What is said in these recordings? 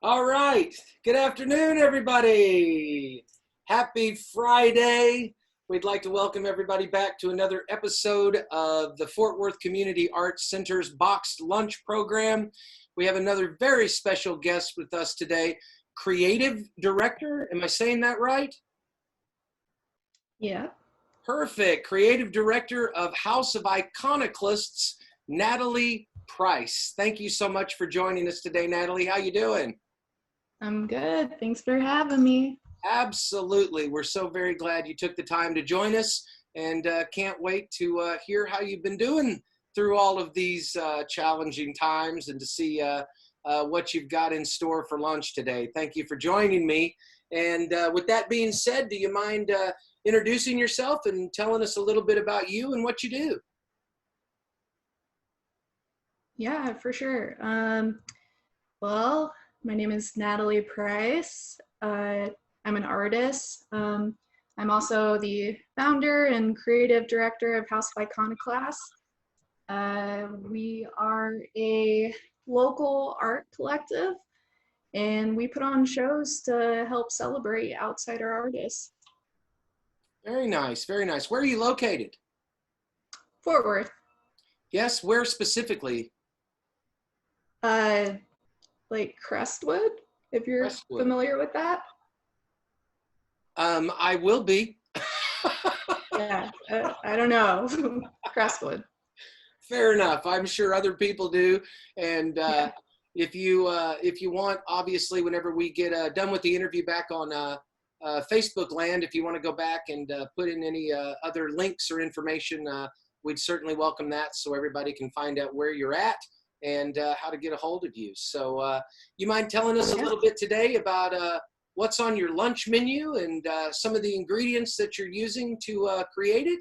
All right. Good afternoon, everybody. Happy Friday. We'd like to welcome everybody back to another episode of the Fort Worth Community Arts Center's Boxed Lunch program. We have another very special guest with us today, creative director. Am I saying that right? Yeah. Perfect. Creative director of House of Iconoclasts, Natalie Price. Thank you so much for joining us today, Natalie. How you doing? I'm good. Thanks for having me. Absolutely. We're so very glad you took the time to join us and can't wait to hear how you've been doing through all of these challenging times and to see what you've got in store for lunch today. Thank you for joining me. And with that being said, do you mind introducing yourself and telling us a little bit about you and what you do? Yeah, for sure. Well, my name is Natalie Price. I'm an artist. I'm also the founder and creative director of House of Iconoclasts. We are a local art collective, and we put on shows to help celebrate outsider artists. Very nice. Very nice. Where are you located? Fort Worth. Yes, where specifically? Uh, like Crestwood, if you're Westwood. familiar with that. I will be. Yeah, I don't know. Crestwood. Fair enough. I'm sure other people do. And Yeah. if you want, obviously, whenever we get done with the interview back on Facebook land, if you want to go back and put in any other links or information, we'd certainly welcome that so everybody can find out where you're at and how to get a hold of you. So you mind telling us a Yeah. little bit today about what's on your lunch menu and some of the ingredients that you're using to create it?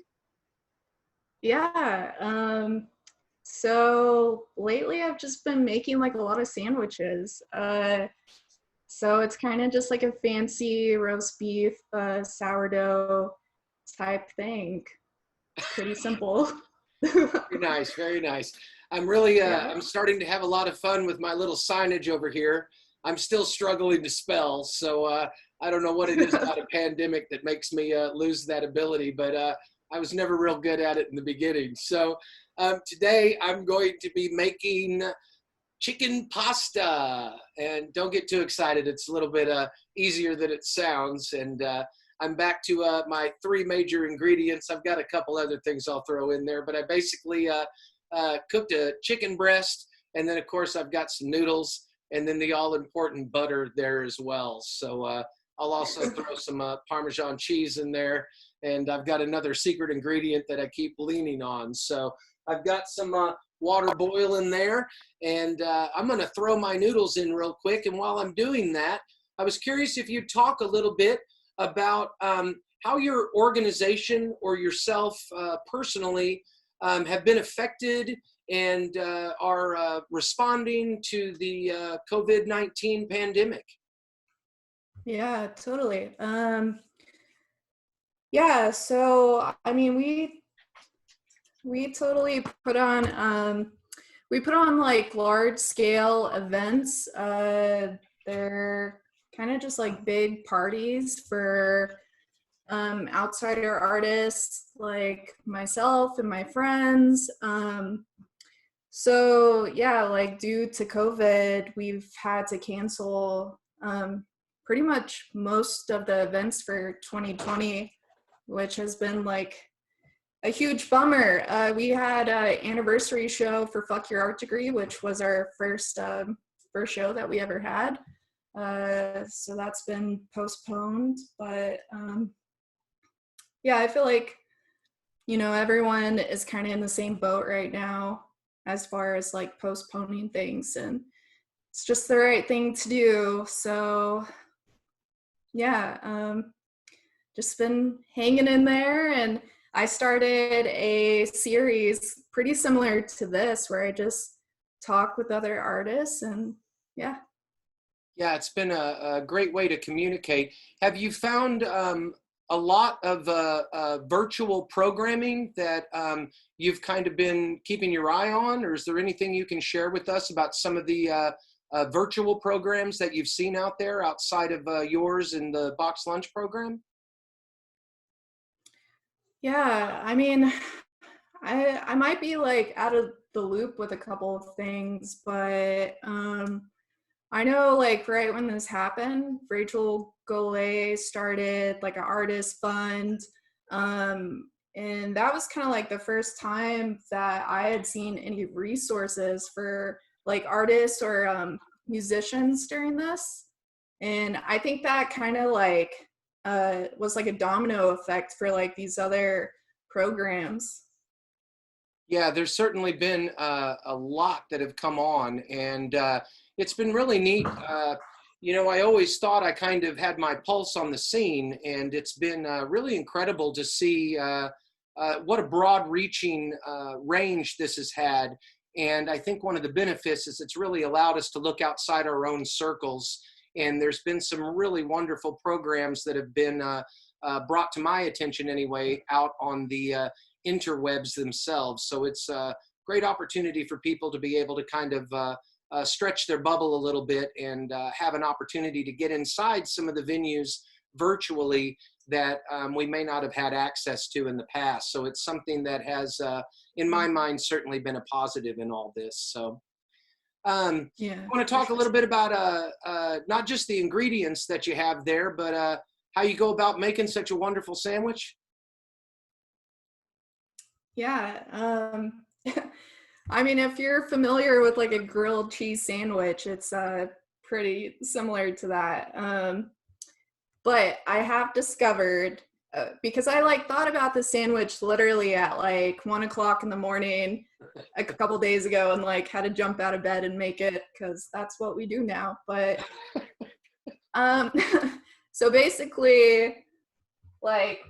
Yeah. So lately I've just been making like a lot of sandwiches. So it's kind of just like a fancy roast beef, sourdough type thing. Pretty simple. Very nice, very nice. I'm really, Yeah. I'm starting to have a lot of fun with my little signage over here. I'm still struggling to spell, so I don't know what it is about a pandemic that makes me lose that ability, but I was never real good at it in the beginning. So today I'm going to be making chicken pasta, and don't get too excited. It's a little bit easier than it sounds, and I'm back to my three major ingredients. I've got a couple other things I'll throw in there, but I basically cooked a chicken breast, and then of course I've got some noodles, and then the all-important butter there as well. So I'll also throw some Parmesan cheese in there, and I've got another secret ingredient that I keep leaning on. So I've got some water boiling there, and I'm gonna throw my noodles in real quick. And while I'm doing that, I was curious if you'd talk a little bit about how your organization or yourself personally have been affected and are responding to the COVID-19 pandemic. Yeah, totally. Yeah, so I mean we totally put on like large scale events. They're kind of just like big parties for outsider artists like myself and my friends. So yeah, like due to COVID, we've had to cancel pretty much most of the events for 2020, which has been like a huge bummer. We had an anniversary show for Fuck Your Art Degree, which was our first show that we ever had. So that's been postponed, but yeah, I feel like, you know, everyone is kind of in the same boat right now as far as like postponing things, and it's just the right thing to do. So yeah, just been hanging in there, and I started a series pretty similar to this where I just talk with other artists, and yeah. Yeah, it's been a great way to communicate. Have you found a lot of virtual programming that you've kind of been keeping your eye on, or is there anything you can share with us about some of the virtual programs that you've seen out there outside of yours in the box lunch program? Yeah, I mean, I might be like out of the loop with a couple of things, but I know like right when this happened, Rachel Golay started like an artist fund. And that was kind of like the first time that I had seen any resources for like artists or musicians during this. And I think that kind of like was like a domino effect for like these other programs. Yeah, there's certainly been a lot that have come on, and it's been really neat. You know, I always thought I kind of had my pulse on the scene, and it's been really incredible to see what a broad-reaching range this has had. And I think one of the benefits is it's really allowed us to look outside our own circles. And there's been some really wonderful programs that have been brought to my attention anyway, out on the interwebs themselves. So it's a great opportunity for people to be able to kind of stretch their bubble a little bit and have an opportunity to get inside some of the venues virtually that we may not have had access to in the past. So it's something that has, in my mind, certainly been a positive in all this. So Yeah. I want to talk a little bit about not just the ingredients that you have there, but how you go about making such a wonderful sandwich. Yeah. I mean, if you're familiar with like a grilled cheese sandwich, it's pretty similar to that. But I have discovered, because I like thought about the sandwich literally at like 1 o'clock in the morning a couple days ago and like had to jump out of bed and make it because that's what we do now. But um, so basically, like,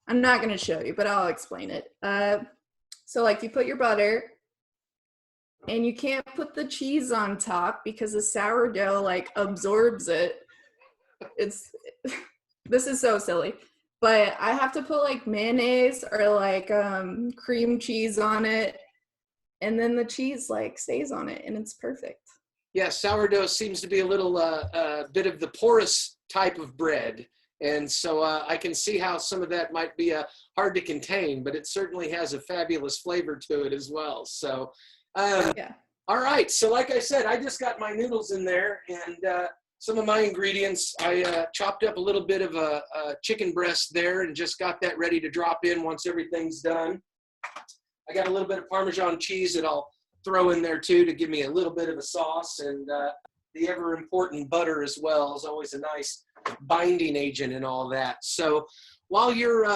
I'm not going to show you, but I'll explain it. So like you put your butter and you can't put the cheese on top because the sourdough like absorbs it. It's this is so silly, but I have to put like mayonnaise or like cream cheese on it, and then the cheese like stays on it and it's perfect. Yeah, sourdough seems to be a little bit of the porous type of bread. And so I can see how some of that might be hard to contain, but it certainly has a fabulous flavor to it as well. So, Yeah. all right. So like I said, I just got my noodles in there and some of my ingredients. I chopped up a little bit of a chicken breast there and just got that ready to drop in once everything's done. I got a little bit of Parmesan cheese that I'll throw in there too to give me a little bit of a sauce, and the ever important butter as well is always a nice binding agent and all that. So while you're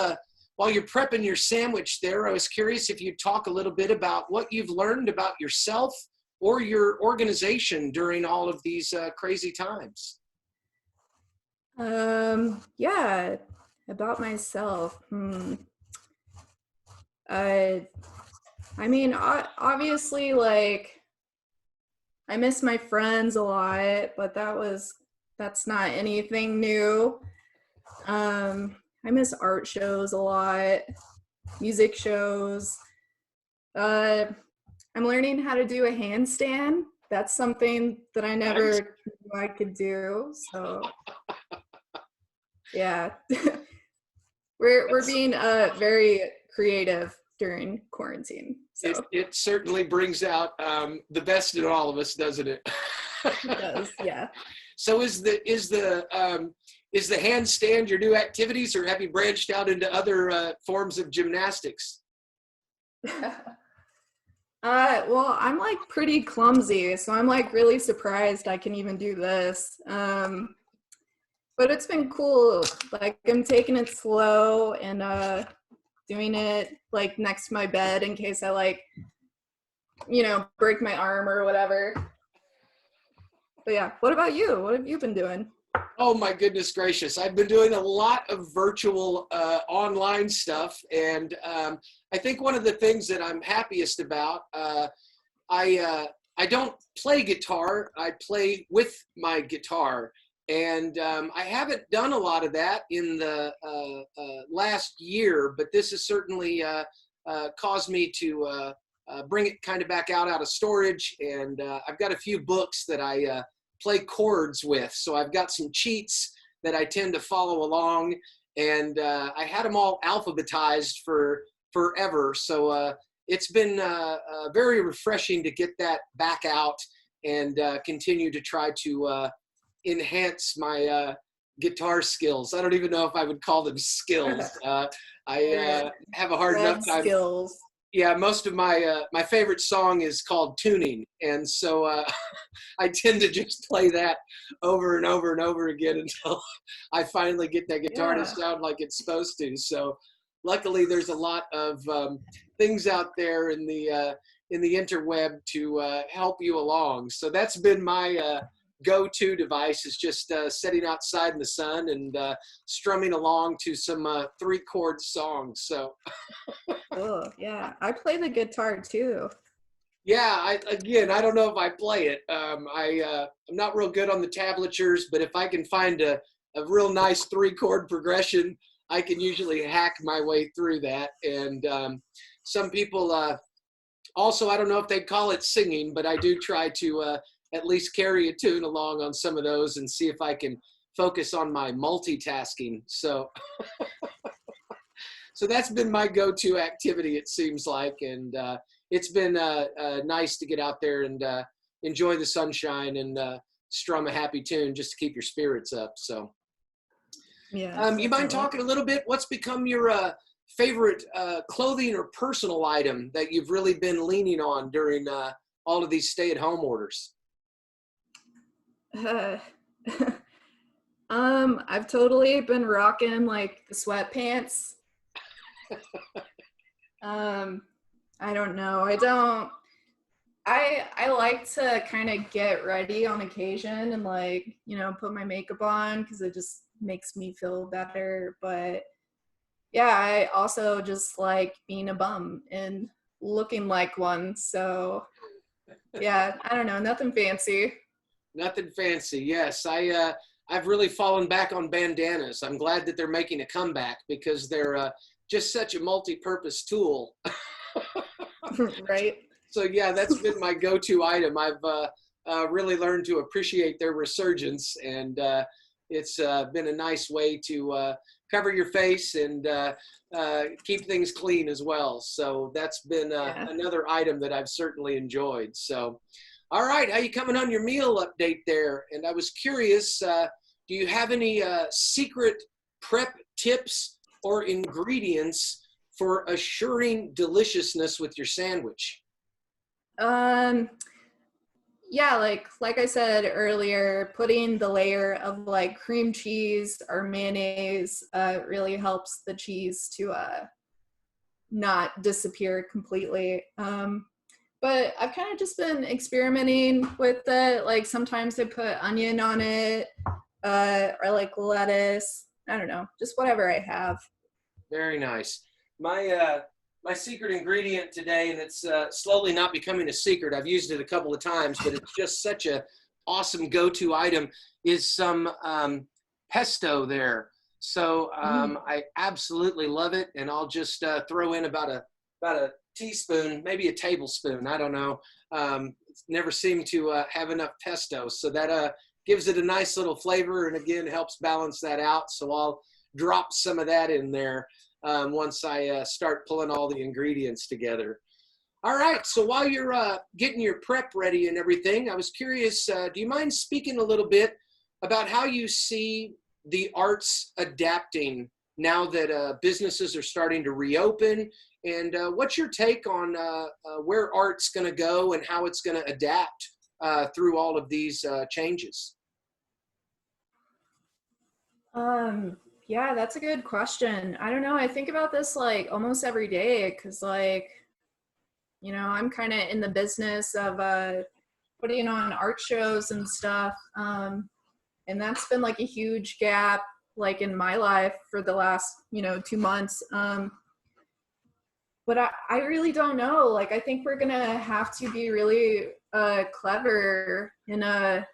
prepping your sandwich there, I was curious if you'd talk a little bit about what you've learned about yourself or your organization during all of these crazy times. Yeah, about myself. I mean, obviously, like, I miss my friends a lot, but that's not anything new. I miss art shows a lot, music shows. I'm learning how to do a handstand. That's something that I never Nice. knew I could do. So, yeah, we're being very creative during quarantine. So It certainly brings out the best in all of us, doesn't it? it does, yeah. So is the handstand your new activities, or have you branched out into other forms of gymnastics? Well, I'm like pretty clumsy, so I'm like really surprised I can even do this. But it's been cool. Like I'm taking it slow and doing it like next to my bed in case I like, break my arm or whatever. But yeah, what about you? What have you been doing? Oh my goodness gracious. I've been doing a lot of virtual online stuff. And I think one of the things that I'm happiest about, I don't play guitar, I play with my guitar. And I haven't done a lot of that in the last year, but this has certainly caused me to bring it kind of back out of storage. And I've got a few books that I play chords with. So I've got some cheats that I tend to follow along. And I had them all alphabetized for forever. So it's been very refreshing to get that back out and continue to try to enhance my guitar skills. I don't even know if I would call them skills. I have a hard enough time. Skills. Yeah, most of my my favorite song is called Tuning, and so I tend to just play that over and over and over again until I finally get that guitar to sound like it's supposed to. So, luckily, there's a lot of things out there in the interweb to help you along. So that's been my go-to device, is just sitting outside in the sun and strumming along to some 3-chord songs. So. Oh, yeah. I play the guitar too. Yeah, I don't know if I play it. I'm not real good on the tablatures, but if I can find a real nice 3-chord progression, I can usually hack my way through that. And some people also, I don't know if they'd call it singing, but I do try to at least carry a tune along on some of those and see if I can focus on my multitasking. So. So that's been my go-to activity, it seems like, and it's been nice to get out there and enjoy the sunshine and strum a happy tune just to keep your spirits up. So, yeah. You mind talking a little bit? What's become your favorite clothing or personal item that you've really been leaning on during all of these stay-at-home orders? I've totally been rocking like the sweatpants. I don't know. I like to kind of get ready on occasion and like, put my makeup on because it just makes me feel better. But yeah, I also just like being a bum and looking like one. So yeah, I don't know. Nothing fancy. Nothing fancy. Yes. I've really fallen back on bandanas. I'm glad that they're making a comeback because they're just such a multi-purpose tool. Right. So yeah, that's been my go-to item. I've really learned to appreciate their resurgence, and it's been a nice way to cover your face and keep things clean as well. So that's been another item that I've certainly enjoyed. So, all right, how you coming on your meal update there? And I was curious, do you have any secret prep tips or ingredients for assuring deliciousness with your sandwich? Yeah, like I said earlier, putting the layer of like cream cheese or mayonnaise really helps the cheese to not disappear completely. But I've kind of just been experimenting with it. Like sometimes I put onion on it or like lettuce. I don't know, just whatever I have. Very nice. My secret ingredient today, and it's slowly not becoming a secret. I've used it a couple of times, but it's just such a awesome go-to item, is some pesto there. So I absolutely love it, and I'll just throw in about a teaspoon, maybe a tablespoon. I don't know. Never seem to have enough pesto, so that gives it a nice little flavor, and again helps balance that out. So I'll drop some of that in there once I start pulling all the ingredients together. All right, so while you're getting your prep ready and everything, I was curious, do you mind speaking a little bit about how you see the arts adapting now that businesses are starting to reopen? And what's your take on where art's going to go and how it's going to adapt through all of these changes? Yeah, that's a good question. I don't know. I think about this like almost every day because like, I'm kind of in the business of putting on art shows and stuff. And that's been like a huge gap like in my life for the last, 2 months. But I really don't know. Like, I think we're going to have to be really clever and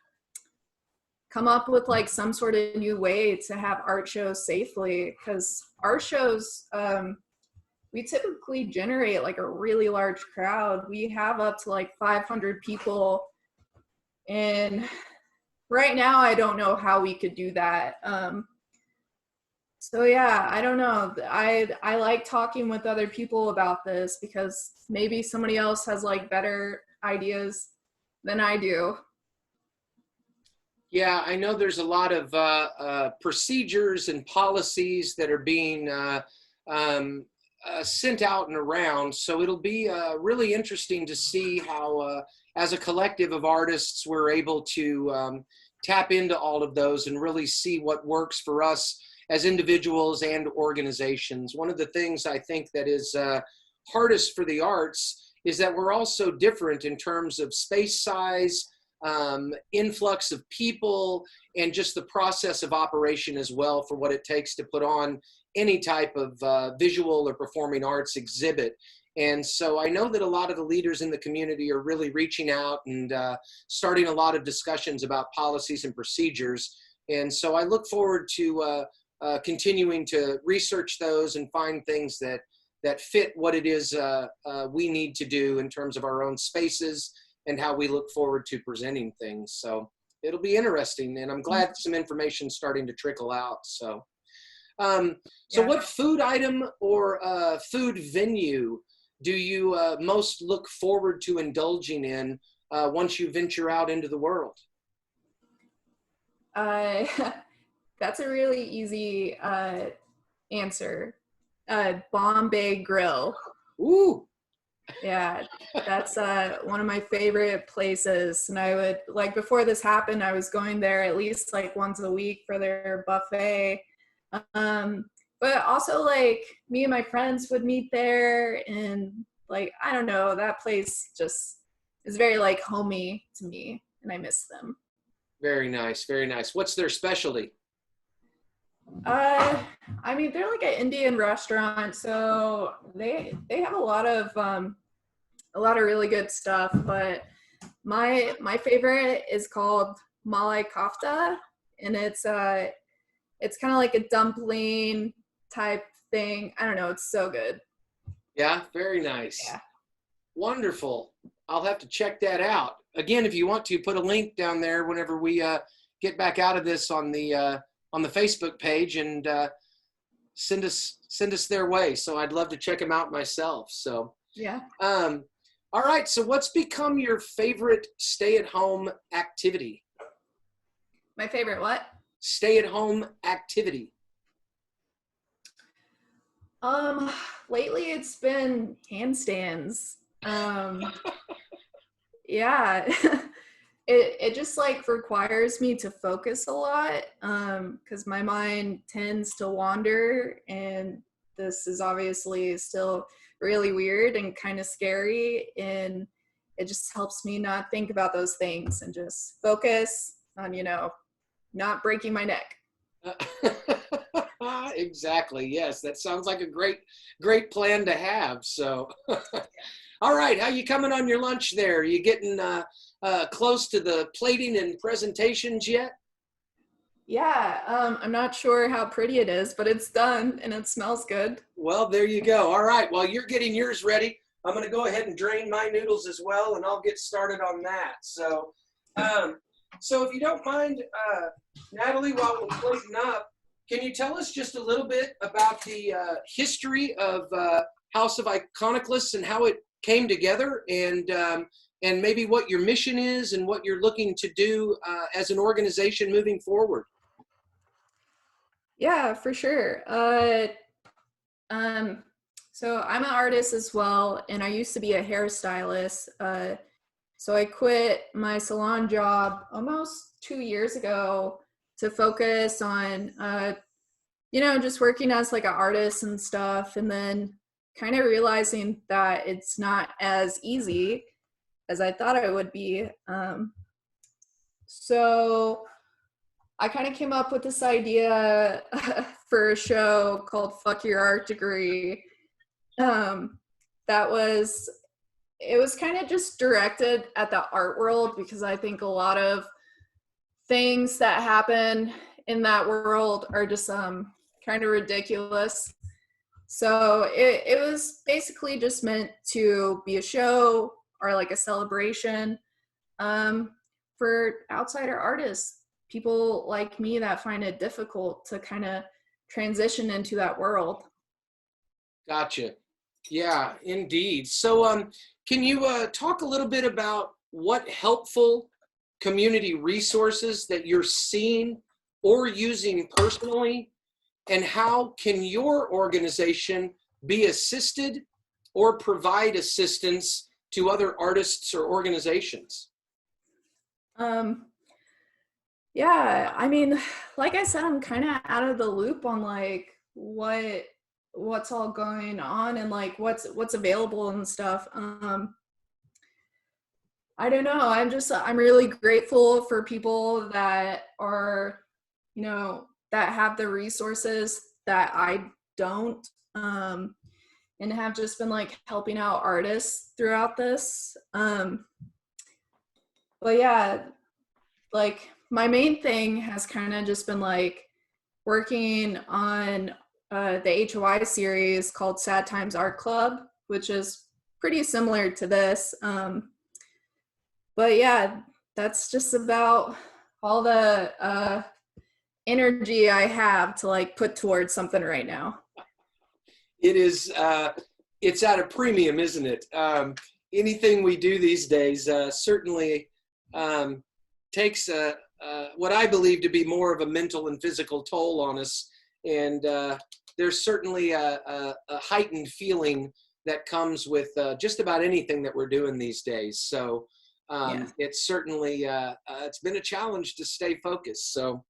come up with like some sort of new way to have art shows safely, because art shows, we typically generate like a really large crowd. We have up to like 500 people, and right now I don't know how we could do that. So yeah, I don't know. I like talking with other people about this because maybe somebody else has like better ideas than I do. Yeah, I know there's a lot of procedures and policies that are being um, sent out and around. So it'll be really interesting to see how, as a collective of artists, we're able to tap into all of those and really see what works for us as individuals and organizations. One of the things I think that is hardest for the arts is that we're all so different in terms of space size, influx of people, and just the process of operation as well for what it takes to put on any type of visual or performing arts exhibit. And so I know that a lot of the leaders in the community are really reaching out and starting a lot of discussions about policies and procedures. And so I look forward to continuing to research those and find things that fit what it is we need to do in terms of our own spaces and how we look forward to presenting things. So it'll be interesting, and I'm glad some information's starting to trickle out. So, what food item or food venue do you most look forward to indulging in once you venture out into the world? That's a really easy answer. Bombay Grill. Ooh. Yeah, that's one of my favorite places. And I would, like, before this happened, I was going there at least like once a week for their buffet. But also, like, me and my friends would meet there, and like, I don't know, that place just is very like homey to me, and I miss them. Very nice, very nice. What's their specialty? I mean, they're like an Indian restaurant, so they have a lot of really good stuff. But my favorite is called Malai Kofta, and it's kind of like a dumpling type thing. I don't know, it's so good. Yeah, very nice. Yeah. Wonderful. I'll have to check that out. Again, if you want to, put a link down there whenever we get back out of this on the Facebook page, and send us their way. So I'd love to check them out myself. So Yeah. All right. So what's become your favorite stay-at-home activity? My favorite what? Stay-at-home activity. Lately it's been handstands. Yeah. It just like requires me to focus a lot, because my mind tends to wander, and this is obviously still really weird and kind of scary, and it just helps me not think about those things and just focus on, not breaking my neck. Exactly. Yes, that sounds like a great plan to have. So, all right, how you coming on your lunch there? Are you getting close to the plating and presentations yet? Yeah, I'm not sure how pretty it is, but it's done and it smells good. Well, there you go. All right, while you're getting yours ready, I'm going to go ahead and drain my noodles as well, and I'll get started on that. So, if you don't mind, Natalie, while we're plating up, can you tell us just a little bit about the history of House of Iconoclasts and how it came together, and maybe what your mission is and what you're looking to do as an organization moving forward? Yeah, for sure. So I'm an artist as well, and I used to be a hairstylist. So I quit my salon job almost 2 years ago to focus on, just working as like an artist and stuff, and then kind of realizing that it's not as easy as I thought it would be. So I kind of came up with this idea for a show called Fuck Your Art Degree. It was kind of just directed at the art world, because I think a lot of things that happen in that world are just kind of ridiculous. So it was basically just meant to be a show or like a celebration um, for outsider artists, people like me that find it difficult to kind of transition into that world. Gotcha. Yeah, indeed. So, can you talk a little bit about what helpful community resources that you're seeing or using personally, and how can your organization be assisted or provide assistance to other artists or organizations? Um, yeah, I mean, like I said, I'm kind of out of the loop on like what's all going on and like what's available and stuff. I don't know. I'm really grateful for people that are, that have the resources that I don't, and have just been like helping out artists throughout this. But yeah, like my main thing has kind of just been like working on the HOI series called Sad Times Art Club, which is pretty similar to this. But yeah, that's just about all the energy I have to like put towards something right now. It is, it's at a premium, isn't it? Anything we do these days certainly takes what I believe to be more of a mental and physical toll on us. And there's certainly a heightened feeling that comes with just about anything that we're doing these days. So Yeah. it's certainly, it's been a challenge to stay focused. So,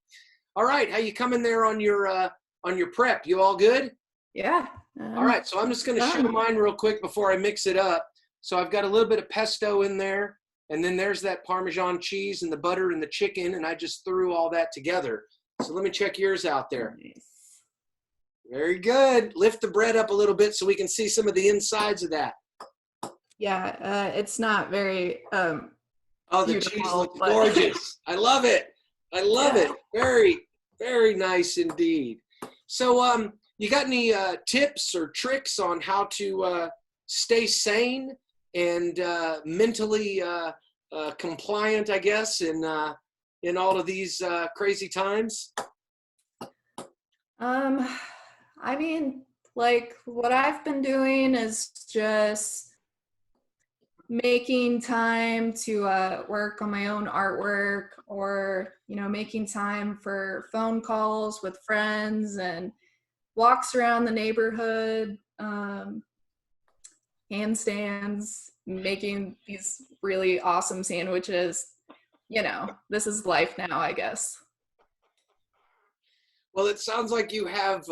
all right, how you coming there on your prep? You all good? Yeah. All right, so I'm just going to show mine real quick before I mix it up. So I've got a little bit of pesto in there, and then there's that Parmesan cheese and the butter and the chicken, and I just threw all that together. So let me check yours out there. Nice. Very good. Lift the bread up a little bit so we can see some of the insides of that. Yeah, it's not very Oh, the cheese looks gorgeous. I love it. I love it. Very, very nice indeed. So, you got any tips or tricks on how to stay sane and mentally compliant, I guess, in all of these crazy times? I mean, like what I've been doing is just making time to work on my own artwork, or making time for phone calls with friends and walks around the neighborhood, handstands, making these really awesome sandwiches. This is life now, I guess. Well, it sounds like you have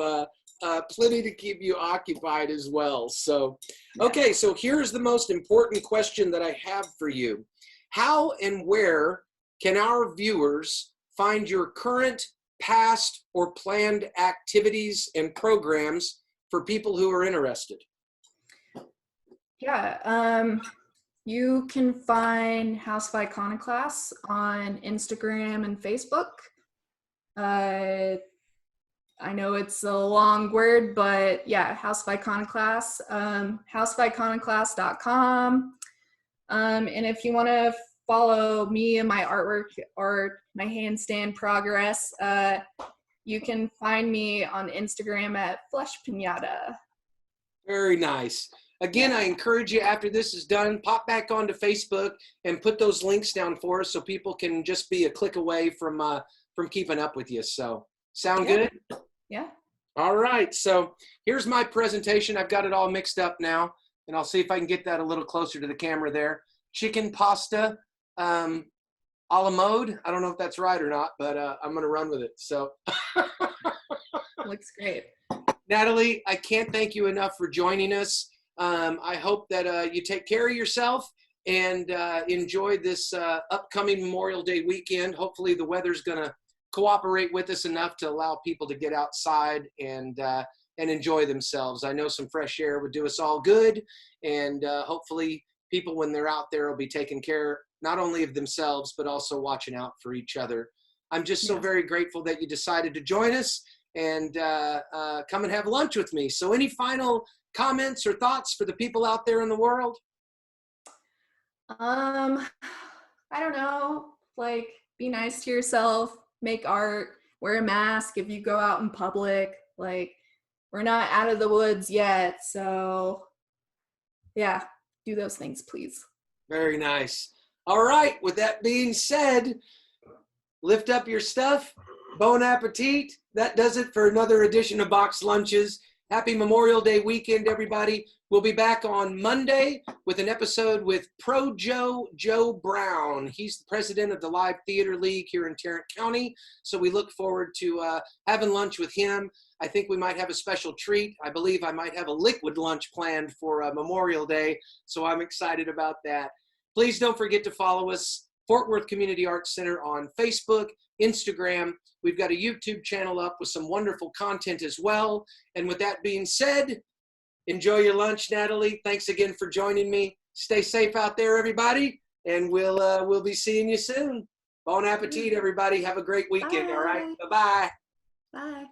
plenty to keep you occupied as well. So, okay, so here's the most important question that I have for you. How and where can our viewers find your current, past, or planned activities and programs for people who are interested? Yeah, you can find House of Iconoclasts on Instagram and Facebook. I know it's a long word, but yeah, House of Iconoclasts, houseoficonoclasts.com. And if you want to follow me and my artwork or my handstand progress, you can find me on Instagram at Flesh Pinata. Very nice. Again, I encourage you, after this is done, pop back onto Facebook and put those links down for us so people can just be a click away from keeping up with you. So, sound good? Yeah. All right. So here's my presentation. I've got it all mixed up now, and I'll see if I can get that a little closer to the camera there. Chicken pasta a la mode. I don't know if that's right or not, but I'm going to run with it. So Looks great. Natalie, I can't thank you enough for joining us. I hope that you take care of yourself and enjoy this upcoming Memorial Day weekend. Hopefully the weather's going to cooperate with us enough to allow people to get outside and enjoy themselves. I know some fresh air would do us all good, and hopefully people, when they're out there, will be taking care not only of themselves but also watching out for each other. I'm just so very grateful that you decided to join us, and come and have lunch with me. So any final comments or thoughts for the people out there in the world? I don't know, like, be nice to yourself, make art, wear a mask if you go out in public. Like, we're not out of the woods yet, so yeah, do those things, please. Very nice. All right, with that being said, lift up your stuff. Bon appetit. That does it for another edition of Box Lunches. Happy Memorial Day weekend, everybody. We'll be back on Monday with an episode with Pro Joe Brown. He's the president of the Live Theater League here in Tarrant County. So we look forward to having lunch with him. I think we might have a special treat. I believe I might have a liquid lunch planned for Memorial Day. So I'm excited about that. Please don't forget to follow us, Fort Worth Community Arts Center, on Facebook, Instagram. We've got a YouTube channel up with some wonderful content as well. And with that being said, enjoy your lunch, Natalie. Thanks again for joining me. Stay safe out there, everybody, and we'll be seeing you soon. Bon appetit, everybody. Have a great weekend. Bye. All right. Bye-bye. Bye.